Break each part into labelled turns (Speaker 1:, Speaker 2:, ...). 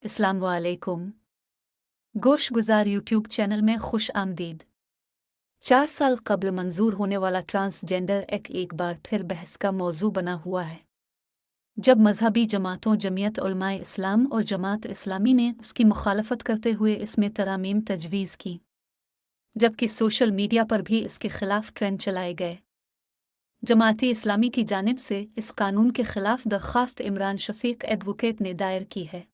Speaker 1: अस्सलाम वालेकुम। गोश गुजार यूट्यूब चैनल में खुश आमदीद। 4 साल कबल मंजूर होने वाला ट्रांसजेंडर एक्ट एक बार फिर बहस का मौजू बना हुआ है। जब मजहबी जमातों जमीयत उलमाए इस्लाम और जमात इस्लामी ने उसकी मुखालफत करते हुए इसमें तरामीम तजवीज़ की, जबकि सोशल मीडिया पर भी इसके खिलाफ ट्रेंड चलाए गए। जमाती इस्लामी की जानिब से इस कानून के खिलाफ दरख्वास्त इमरान शफीक एडवोकेट ने दायर की है।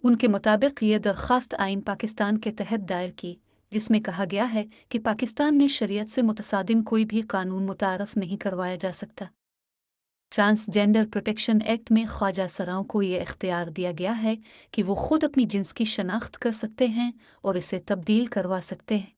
Speaker 1: उनके मुताबिक ये दरख्वास्त आइन पाकिस्तान के तहत दायर की, जिसमें कहा गया है कि पाकिस्तान में शरीयत से मुतसादिम कोई भी कानून मुतारफ नहीं करवाया जा सकता। ट्रांसजेंडर प्रोटेक्शन एक्ट में ख्वाजा सराओं को ये इख्तियार दिया गया है कि वो खुद अपनी जिन्स की शनाख्त कर सकते हैं और इसे तब्दील करवा सकते हैं।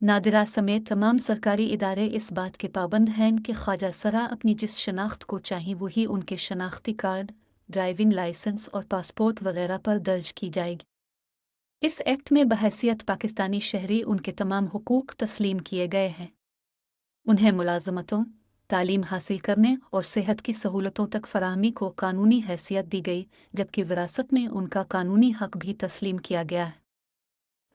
Speaker 1: नादिरा समेत तमाम सरकारी इदारे इस बात के पाबंद हैं कि ख्वाजा सरा अपनी जिस शनाख्त को चाहें वही उनके शनाख्ती कार्ड, ड्राइविंग लाइसेंस और पासपोर्ट वगैरह पर दर्ज की जाएगी। इस एक्ट में बहैसियत पाकिस्तानी शहरी उनके तमाम हुकूक तस्लीम किए गए हैं। उन्हें मुलाजमतों, तालीम हासिल करने और सेहत की सहूलतों तक फराहमी को कानूनी हैसियत दी गई, जबकि विरासत में उनका कानूनी हक भी तस्लीम किया गया है।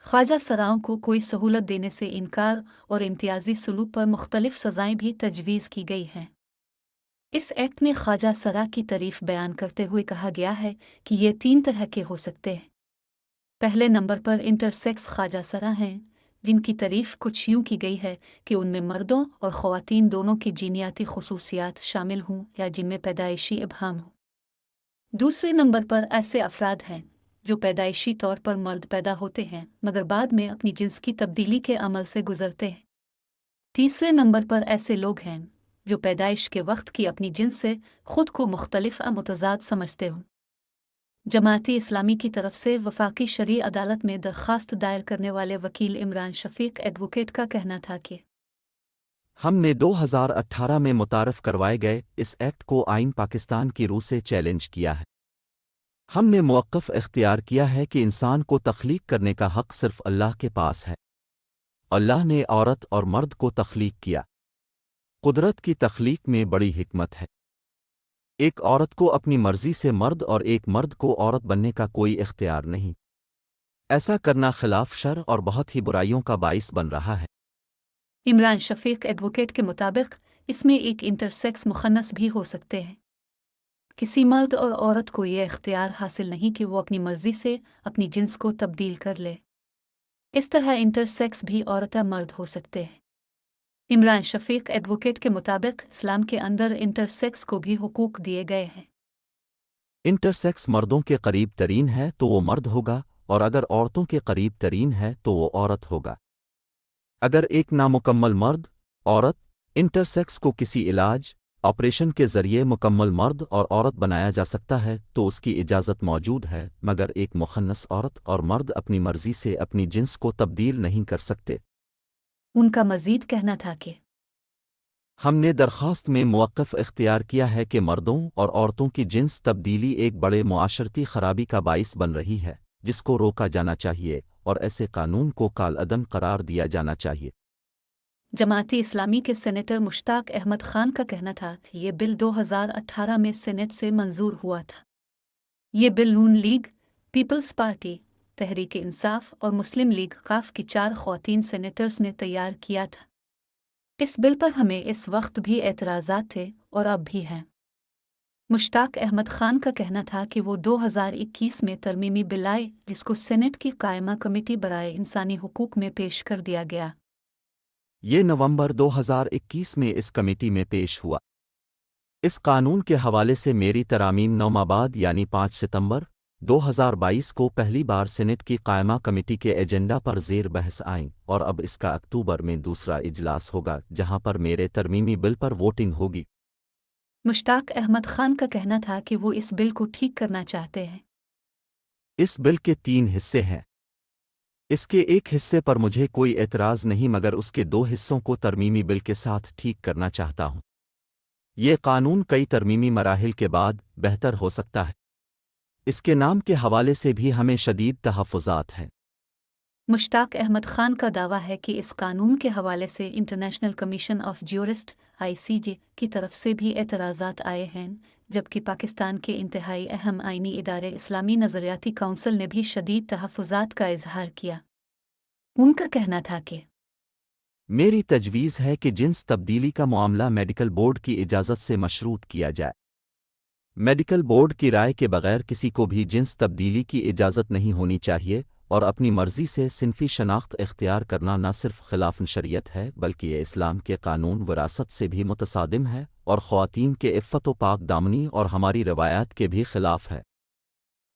Speaker 1: ख्वाजा सराओं को कोई सहूलत देने से इनकार और इम्तियाजी सलूक पर मुख्तलिफ सज़ाएं भी तजवीज़ की गई हैं। इस एक्ट में ख्वाजा सरा की तारीफ बयान करते हुए कहा गया है कि ये 3 तरह के हो सकते हैं। पहले नंबर पर इंटरसेक्स ख्वाजा सरा हैं, जिनकी तारीफ कुछ यूँ की गई है कि उनमें मर्दों और ख़वातीन दोनों की जीनियाती खसूसियात शामिल हों या जिनमें पैदाइशी इब्हाम हो। दूसरे नंबर पर ऐसे अफराद हैं जो पैदाइशी तौर पर मर्द पैदा होते हैं मगर बाद में अपनी जिन्स की तब्दीली के अमल से गुजरते हैं। तीसरे नंबर पर ऐसे लोग हैं जो पैदाइश के वक्त की अपनी जिन्स से खुद को मुख्तलिफ मुतज़ाद समझते हों। जमाती इस्लामी की तरफ से वफाकी शरई अदालत में दरख्वास्त दायर करने वाले वकील इमरान शफीक एडवोकेट का कहना था कि
Speaker 2: हमने 2018 में मुतारफ करवाए गए इस एक्ट को आइन पाकिस्तान की रूह से चैलेंज किया है। हमने मौक़िफ़ इख्तियार किया है कि इंसान को तख्लीक करने का हक़ सिर्फ़ अल्लाह के पास है। अल्लाह ने औरत और मर्द को तख्लीक किया। कुदरत की तख्लीक में बड़ी हिकमत है। एक औरत को अपनी मर्ज़ी से मर्द और एक मर्द को औरत बनने का कोई इख्तियार नहीं। ऐसा करना खिलाफ शर और बहुत ही बुराइयों का बाइस बन रहा है।
Speaker 1: इमरान शफीक एडवोकेट के मुताबिक इसमें एक इंटरसेक्स मुखन्नस भी हो सकते हैं। किसी मर्द और औरत को यह इख्तियार हासिल नहीं कि वो अपनी मर्जी से अपनी जिन्स को तब्दील कर ले। इस तरह इंटरसेक्स भी औरत या मर्द हो सकते हैं। इमरान शफीक एडवोकेट के मुताबिक इस्लाम के अंदर इंटरसेक्स को भी हुकूक दिए गए हैं।
Speaker 2: इंटरसेक्स मर्दों के करीब तरीन है तो वो मर्द होगा, और अगर औरतों के करीब तरीन है तो वो औरत होगा। अगर एक नामुकम्मल मर्द, औरत, इंटरसेक्स को किसी इलाज, ऑपरेशन के ज़रिए मुकम्मल मर्द और औरत बनाया जा सकता है तो उसकी इजाज़त मौजूद है, मगर एक मुखन्नस औरत और मर्द अपनी मर्ज़ी से अपनी जिन्स को तब्दील नहीं कर सकते।
Speaker 1: उनका मज़ीद कहना था कि
Speaker 2: हमने दरख्वास्त में मौक़िफ़ इख्तियार किया है कि मर्दों और औरतों की जिन्स तब्दीली एक बड़े मुआशरती खराबी का बाइस बन रही है, जिसको रोका जाना चाहिए और ऐसे कानून को कालअदम करार दिया जाना चाहिए।
Speaker 1: जमाती इस्लामी के सेनेटर मुश्ताक अहमद खान का कहना था कि ये बिल 2018 में सेनेट से मंजूर हुआ था। ये बिल नून league, peoples party, Tehreek Insaf और मुस्लिम लीग काफ की 4 ख़वातीन सेनेटर्स ने तैयार किया था। इस बिल पर हमें इस वक्त भी एतराज़ात थे और अब भी हैं। मुश्ताक अहमद खान का कहना था कि वो 2021 में तरमीमी बिल आए, जिसको सेनेट की कायमा कमेटी बराए इंसानी हुकूक में पेश कर दिया गया।
Speaker 2: ये नवंबर 2021 में इस कमेटी में पेश हुआ। इस कानून के हवाले से मेरी तरामीम 9 माह बाद यानी 5 सितंबर 2022 को पहली बार सेनेट की कायमा कमेटी के एजेंडा पर ज़ेर बहस आईं और अब इसका अक्टूबर में दूसरा इजलास होगा जहां पर मेरे तरमीमी बिल पर वोटिंग होगी।
Speaker 1: मुश्ताक अहमद खान का कहना था कि वो इस बिल को ठीक करना चाहते हैं।
Speaker 2: इस बिल के 3 हिस्से हैं। इसके एक हिस्से पर मुझे कोई एतराज़ नहीं, मगर उसके 2 हिस्सों को तरमीमी बिल के साथ ठीक करना चाहता हूं। ये कानून कई तरमीमी मराहिल के बाद बेहतर हो सकता है। इसके नाम के हवाले से भी हमें शदीद तहफ़्फ़ुज़ात हैं।
Speaker 1: मुश्ताक अहमद खान का दावा है कि इस कानून के हवाले से international commission of jurist (ICJ) की तरफ से भी एतराज़ात आए हैं, जबकि पाकिस्तान के इंतहाई अहम आइनी इदारे इस्लामी नज़रियाती काउंसिल ने भी शदीद तहफ़्फ़ुज़ात का इजहार किया। उनका कहना था कि
Speaker 2: मेरी तजवीज़ है कि जिन्स तब्दीली का मामला मेडिकल बोर्ड की इजाज़त से मशरूत किया जाए। मेडिकल बोर्ड की राय के बगैर किसी को भी जिन्स तब्दीली की इजाज़त नहीं होनी चाहिए और अपनी मर्ज़ी से सिनफ़ी शनाख्त इख्तियार करना न सिर्फ खिलाफ शरीयत है बल्कि ये इस्लाम के कानून वरासत से भी मुतसादिम है और ख़वातीन के इफ़्फ़त व पाक दामनी और हमारी रवायात के भी ख़िलाफ़ है।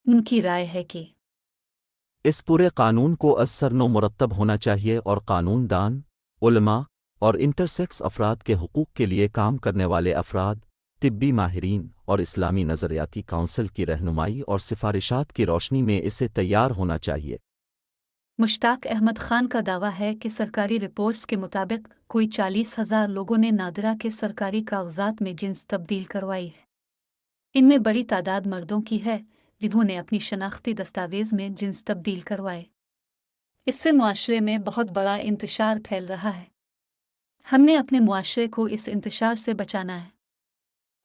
Speaker 1: उनकी राय है कि
Speaker 2: इस पूरे कानून को असरनो मुरत्तब होना चाहिए और कानून दान, उलमा और इंटरसेक्स अफराद के हुकूक के लिए काम करने वाले अफराद, तिब्बी माहिरीन और इस्लामी नज़रियाती काउंसिल की रहनुमाई और सिफारिशात की रोशनी में इसे तैयार होना चाहिए।
Speaker 1: मुश्ताक अहमद खान का दावा है कि सरकारी रिपोर्ट्स के मुताबिक कोई 40,000 लोगों ने नादिरा के सरकारी कागजात में जिन्स तब्दील करवाई है। इनमें बड़ी तादाद मर्दों की है जिन्होंने अपनी शनाख्ती दस्तावेज़ में जिन्स तब्दील करवाए। इससे मुआशरे में बहुत बड़ा इंतशार फैल रहा है। हमने अपने मुआशरे को इस इंतशार से बचाना है।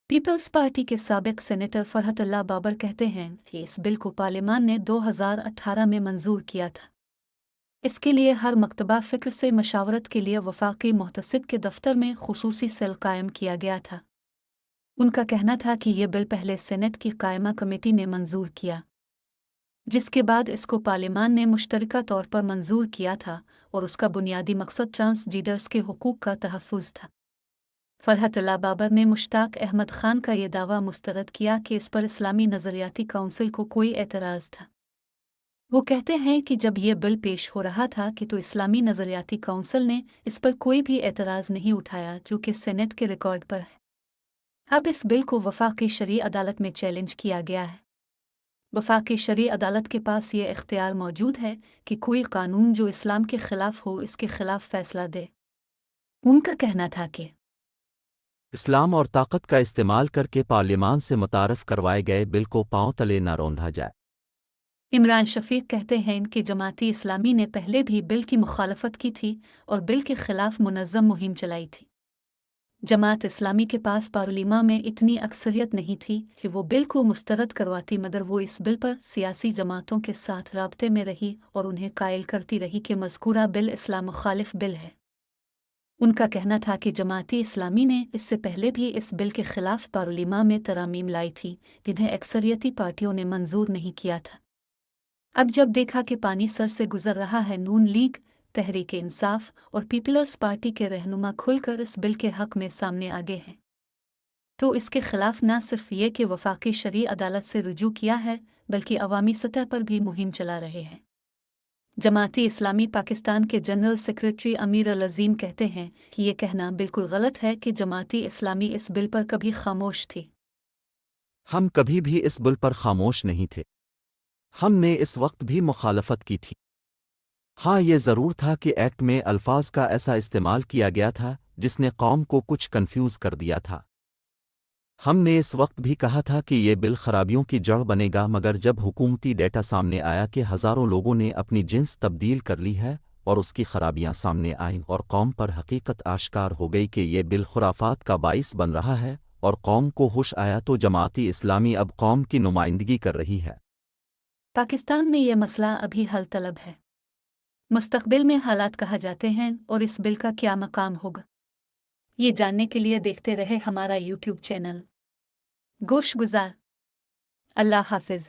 Speaker 1: पीपल्स पार्टी के साबिक सेनेटर फरहतुल्लाह बाबर कहते हैं कि इस बिल को पार्लियामान ने 2018 में मंजूर किया था। इसके लिए हर मकतबा फ़िक्र से मशावरत के लिए वफाकी मुहतसिब के दफ्तर में खुसूसी सेल कायम किया गया था। उनका कहना था कि यह बिल पहले सेनेट की कायमा कमेटी ने मंजूर किया, जिसके बाद इसको पार्लियामान ने मुश्तरका तौर पर मंजूर किया था और उसका बुनियादी मकसद ट्रांसजेंडर्स के हुकूक का तहफ़्फ़ुज़ था। फरहतुल्लाह बाबर ने मुश्ताक अहमद खान का यह दावा मुस्तरद किया कि इस पर इस्लामी नज़रियाती काउंसिल को कोई एतराज़ था। वो कहते हैं कि जब यह बिल पेश हो रहा था कि तो इस्लामी नज़रियाती काउंसिल ने इस पर कोई भी एतराज़ नहीं उठाया जो कि सेनेट के रिकॉर्ड पर है। अब इस बिल को वफाकी शरई अदालत में चैलेंज किया गया है। वफाकी शरई अदालत के पास ये इख्तियार मौजूद है कि कोई कानून जो इस्लाम के ख़िलाफ़ हो इसके ख़िलाफ़ फ़ैसला दे। उनका कहना था कि
Speaker 2: इस्लाम और ताकत का इस्तेमाल करके पार्लियामान से मुतारफ़ करवाए गए बिल को पांव तले न रौंधा जाए।
Speaker 1: इमरान शफीक कहते हैं कि जमाती इस्लामी ने पहले भी बिल की मुखालफत की थी और बिल के ख़िलाफ़ मुनज़्ज़म मुहिम चलाई थी। जमात इस्लामी के पास पार्लियामा में इतनी अक्सरियत नहीं थी कि वो बिल को मुस्तरद करवाती, मगर वो इस बिल पर सियासी जमातों के साथ राब्ते में रही और उन्हें कायल करती रही कि मज़कूरा बिल इस्लाम मुखालिफ बिल है। उनका कहना था कि जमाती इस्लामी ने इससे पहले भी इस बिल के ख़िलाफ़ पार्लियामा में तरामीम लाई थी जिन्हें अक्सरियती पार्टियों ने मंजूर नहीं किया था। अब जब देखा कि पानी सर से गुजर रहा है, नून लीग, तहरीक इंसाफ और पीपल्स पार्टी के रहनुमा खुलकर इस बिल के हक में सामने आगे हैं, तो इसके खिलाफ न सिर्फ ये कि वफाकी शरई अदालत से रुजू किया है बल्कि अवामी सतह पर भी मुहिम चला रहे हैं। जमाती इस्लामी पाकिस्तान के जनरल सेक्रेटरी अमीर अल अज़ीम कहते हैं कि ये कहना बिल्कुल गलत है कि जमाती इस्लामी इस बिल पर कभी खामोश थी।
Speaker 2: हम कभी भी इस बिल पर खामोश नहीं थे। हमने इस वक्त भी मुखालफत की थी। हाँ, ये ज़रूर था कि एक्ट में अल्फाज का ऐसा इस्तेमाल किया गया था जिसने कौम को कुछ कन्फ्यूज़ कर दिया था। हमने इस वक्त भी कहा था कि ये बिल खराबियों की जड़ बनेगा, मगर जब हुकूमती डेटा सामने आया कि हज़ारों लोगों ने अपनी जिन्स तब्दील कर ली है और उसकी खराबियां सामने आईं और कौम पर हकीकत आश्कार हो गई कि ये बिल खुराफात का बाइस बन रहा है और कौम को होश आया, तो जमाती इस्लामी अब कौम की नुमाइंदगी कर रही है।
Speaker 1: पाकिस्तान में यह मसला अभी हल तलब है। मुस्तकबिल में हालात कहा जाते हैं और इस बिल का क्या मकाम होगा, ये जानने के लिए देखते रहे हमारा यूट्यूब चैनल गोश गुजार। अल्लाह हाफिज़।